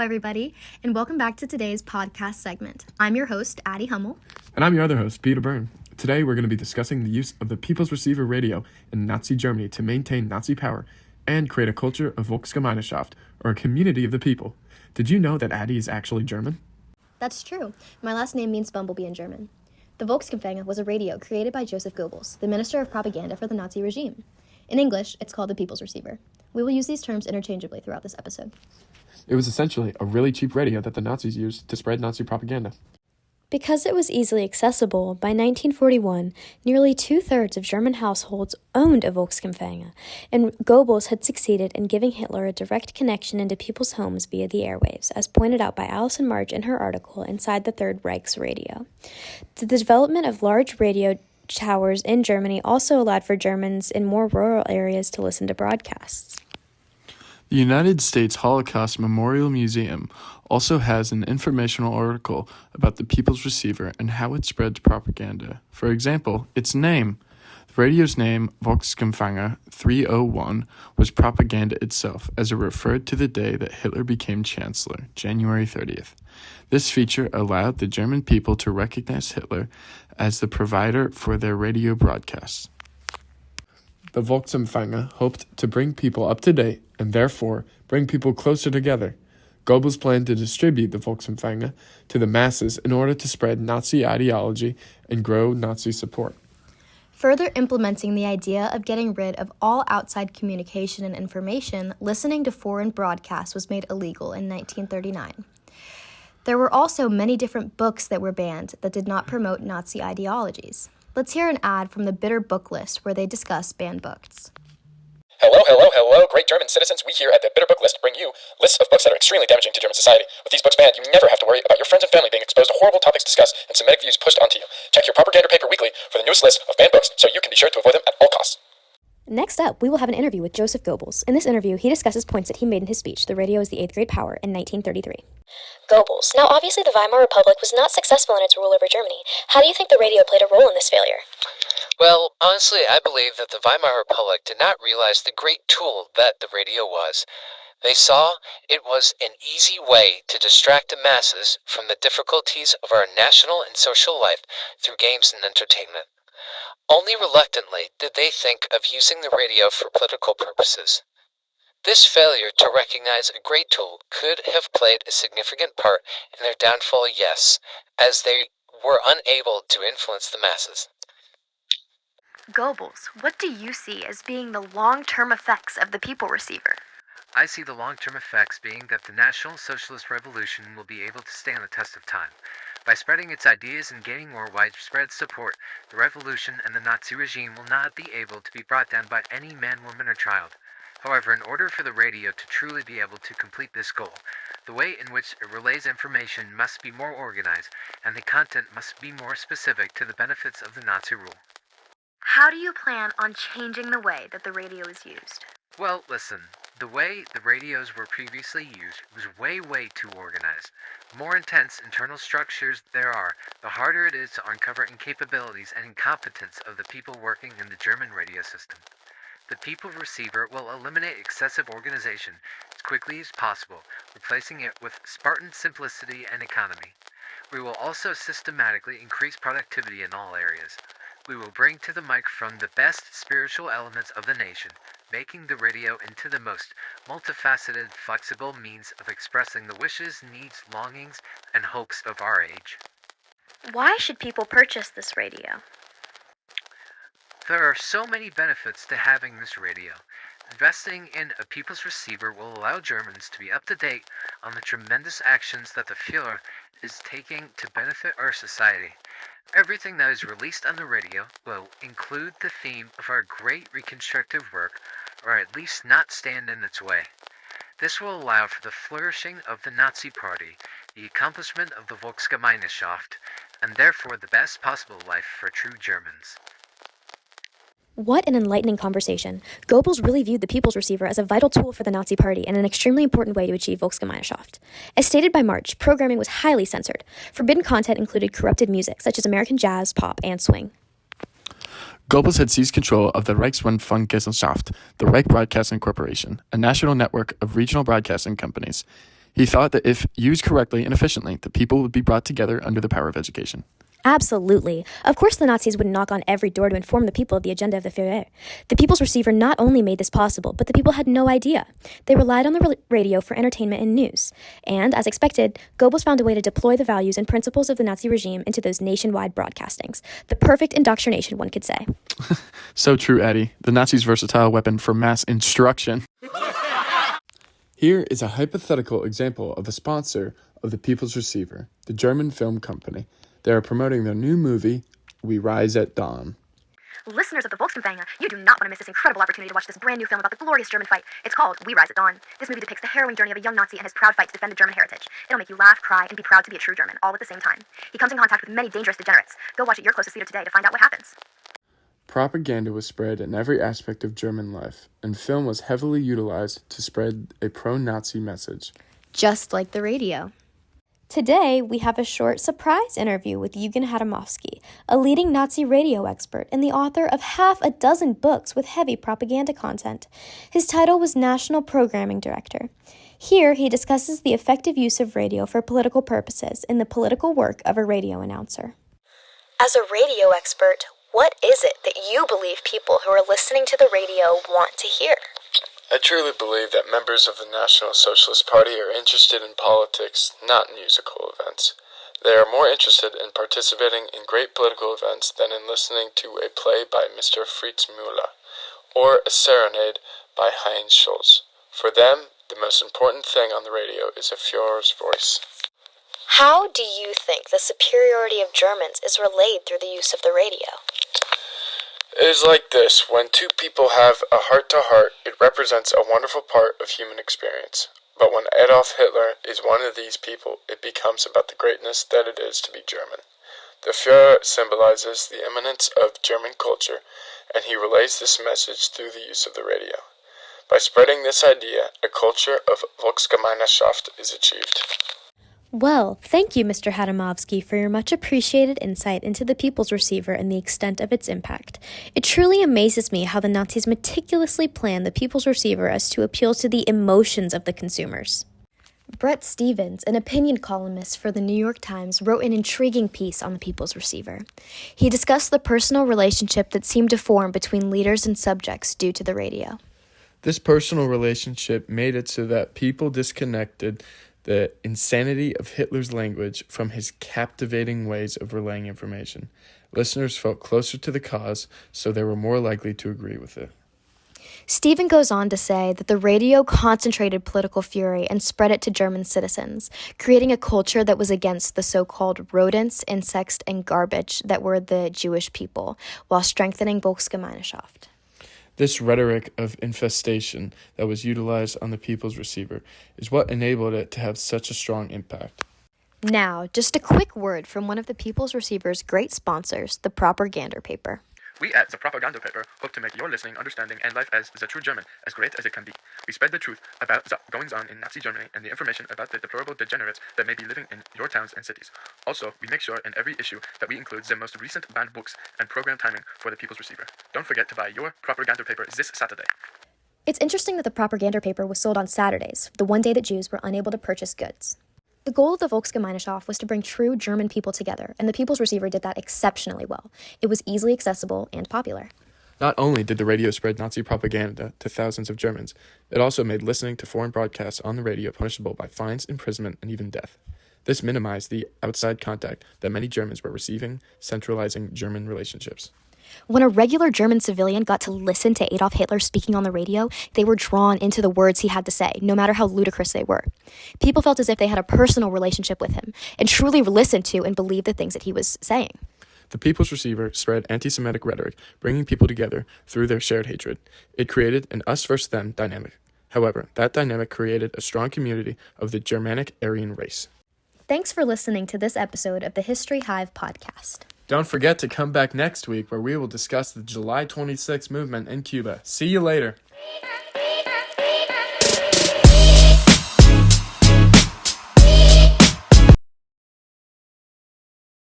everybody, and welcome back to today's podcast segment. I'm your host, Addie Hummel. And I'm your other host, Peter Byrne. Today, we're going to be discussing the use of the People's Receiver radio in Nazi Germany to maintain Nazi power and create a culture of Volksgemeinschaft, or a community of the people. Did you know that Addie is actually German? That's true. My last name means bumblebee in German. The Volksgemeinschaft was a radio created by Joseph Goebbels, the Minister of Propaganda for the Nazi regime. In English, it's called the People's Receiver. We will use these terms interchangeably throughout this episode. It was essentially a really cheap radio that the Nazis used to spread Nazi propaganda. Because it was easily accessible, by 1941, nearly two-thirds of German households owned a Volksempfänger, and Goebbels had succeeded in giving Hitler a direct connection into people's homes via the airwaves, as pointed out by Alison March in her article Inside the Third Reich's Radio. The development of large radio towers in Germany also allowed for Germans in more rural areas to listen to broadcasts. The United States Holocaust Memorial Museum also has an informational article about the People's Receiver and how it spreads propaganda. For example, its name. The radio's name, Volksempfänger 301, was propaganda itself, as it referred to the day that Hitler became Chancellor, January 30th. This feature allowed the German people to recognize Hitler as the provider for their radio broadcasts. The Volksempfänger hoped to bring people up to date and therefore bring people closer together. Goebbels planned to distribute the Volksempfänger to the masses in order to spread Nazi ideology and grow Nazi support. Further implementing the idea of getting rid of all outside communication and information, listening to foreign broadcasts was made illegal in 1939. There were also many different books that were banned that did not promote Nazi ideologies. Let's hear an ad from the Bitter Book List where they discuss banned books. Hello, great German citizens. We here at the Bitter Book List bring you lists of books that are extremely damaging to German society. With these books banned, you never have to worry about your friends and family being exposed to horrible topics discussed and Semitic views pushed onto you. Check your propaganda paper weekly for the newest list of banned books so you can be sure to avoid them at all costs. Next up, we will have an interview with Joseph Goebbels. In this interview, he discusses points that he made in his speech, The Radio is the Eighth Grade Power, in 1933. Goebbels. Now, obviously, the Weimar Republic was not successful in its rule over Germany. How do you think the radio played a role in this failure? Well, honestly, I believe that the Weimar Republic did not realize the great tool that the radio was. They saw it was an easy way to distract the masses from the difficulties of our national and social life through games and entertainment. Only reluctantly did they think of using the radio for political purposes. This failure to recognize a great tool could have played a significant part in their downfall, yes, as they were unable to influence the masses. Goebbels, what do you see as being the long-term effects of the People Receiver? I see the long-term effects being that the National Socialist Revolution will be able to stand the test of time. By spreading its ideas and gaining more widespread support, the revolution and the Nazi regime will not be able to be brought down by any man, woman, or child. However, in order for the radio to truly be able to complete this goal, the way in which it relays information must be more organized, and the content must be more specific to the benefits of the Nazi rule. How do you plan on changing the way that the radio is used? Well, listen, the way the radios were previously used was way too organized. The more intense internal structures there are, the harder it is to uncover incapabilities and incompetence of the people working in the German radio system. The People Receiver will eliminate excessive organization as quickly as possible, replacing it with Spartan simplicity and economy. We will also systematically increase productivity in all areas. We will bring to the microphone the best spiritual elements of the nation, making the radio into the most multifaceted, flexible means of expressing the wishes, needs, longings, and hopes of our age. Why should people purchase this radio? There are so many benefits to having this radio. Investing in a People's Receiver will allow Germans to be up to date on the tremendous actions that the Führer is taking to benefit our society. Everything that is released on the radio will include the theme of our great reconstructive work, or at least not stand in its way. This will allow for the flourishing of the Nazi Party, the accomplishment of the Volksgemeinschaft, and therefore the best possible life for true Germans. What an enlightening conversation. Goebbels really viewed the People's Receiver as a vital tool for the Nazi Party and an extremely important way to achieve Volksgemeinschaft. As stated by March, programming was highly censored. Forbidden content included corrupted music, such as American jazz, pop, and swing. Goebbels had seized control of the Volksgemeinschaft, the Reich Broadcasting Corporation, a national network of regional broadcasting companies. He thought that if used correctly and efficiently, the people would be brought together under the power of education. Absolutely. Of course, the Nazis would knock on every door to inform the people of the agenda of the Führer. The People's Receiver not only made this possible, but the people had no idea. They relied on the radio for entertainment and news. And, as expected, Goebbels found a way to deploy the values and principles of the Nazi regime into those nationwide broadcastings. The perfect indoctrination, one could say. So true, Addie. The Nazis' versatile weapon for mass instruction. Here is a hypothetical example of a sponsor of the People's Receiver, the German film company. They are promoting their new movie, We Rise at Dawn. Listeners of the Volksgemeinschaft, you do not want to miss this incredible opportunity to watch this brand new film about the glorious German fight. It's called We Rise at Dawn. This movie depicts the harrowing journey of a young Nazi and his proud fight to defend the German heritage. It'll make you laugh, cry, and be proud to be a true German, all at the same time. He comes in contact with many dangerous degenerates. Go watch at your closest theater today to find out what happens. Propaganda was spread in every aspect of German life, and film was heavily utilized to spread a pro-Nazi message. Just like the radio. Today, we have a short surprise interview with Eugen Hadamovsky, a leading Nazi radio expert and the author of half a dozen books with heavy propaganda content. His title was National Programming Director. Here, he discusses the effective use of radio for political purposes and the political work of a radio announcer. As a radio expert, what is it that you believe people who are listening to the radio want to hear? I truly believe that members of the National Socialist Party are interested in politics, not musical events. They are more interested in participating in great political events than in listening to a play by Mr. Fritz Müller or a serenade by Heinz Schulz. For them, the most important thing on the radio is a Führer's voice. How do you think the superiority of Germans is relayed through the use of the radio? It is like this. When two people have a heart-to-heart, it represents a wonderful part of human experience. But when Adolf Hitler is one of these people, it becomes about the greatness that it is to be German. The Führer symbolizes the immanence of German culture, and he relays this message through the use of the radio. By spreading this idea, a culture of Volksgemeinschaft is achieved. Well, thank you, Mr. Hadamovsky, for your much appreciated insight into the People's Receiver and the extent of its impact. It truly amazes me how the Nazis meticulously planned the People's Receiver as to appeal to the emotions of the consumers. Bret Stephens, an opinion columnist for the New York Times, wrote an intriguing piece on the People's Receiver. He discussed the personal relationship that seemed to form between leaders and subjects due to the radio. This personal relationship made it so that people disconnected the insanity of Hitler's language from his captivating ways of relaying information. Listeners felt closer to the cause, so they were more likely to agree with it. Stephen goes on to say that the radio concentrated political fury and spread it to German citizens, creating a culture that was against the so-called rodents, insects, and garbage that were the Jewish people, while strengthening Volksgemeinschaft. This rhetoric of infestation that was utilized on the People's Receiver is what enabled it to have such a strong impact. Now, just a quick word from one of the People's Receiver's great sponsors, the Propaganda Paper. We at the Propaganda Paper hope to make your listening, understanding, and life as the true German as great as it can be. We spread the truth about the goings-on in Nazi Germany and the information about the deplorable degenerates that may be living in your towns and cities. Also, we make sure in every issue that we include the most recent banned books and program timing for the People's Receiver. Don't forget to buy your Propaganda Paper this Saturday. It's interesting that the Propaganda Paper was sold on Saturdays, the one day that Jews were unable to purchase goods. The goal of the Volksgemeinschaft was to bring true German people together, and the People's Receiver did that exceptionally well. It was easily accessible and popular. Not only did the radio spread Nazi propaganda to thousands of Germans, it also made listening to foreign broadcasts on the radio punishable by fines, imprisonment, and even death. This minimized the outside contact that many Germans were receiving, centralizing German relationships. When a regular German civilian got to listen to Adolf Hitler speaking on the radio, they were drawn into the words he had to say, no matter how ludicrous they were. People felt as if they had a personal relationship with him and truly listened to and believed the things that he was saying. The People's Receiver spread anti-Semitic rhetoric, bringing people together through their shared hatred. It created an us-versus-them dynamic. However, that dynamic created a strong community of the Germanic Aryan race. Thanks for listening to this episode of the History Hive podcast. Don't forget to come back next week where we will discuss the July 26th movement in Cuba. See you later.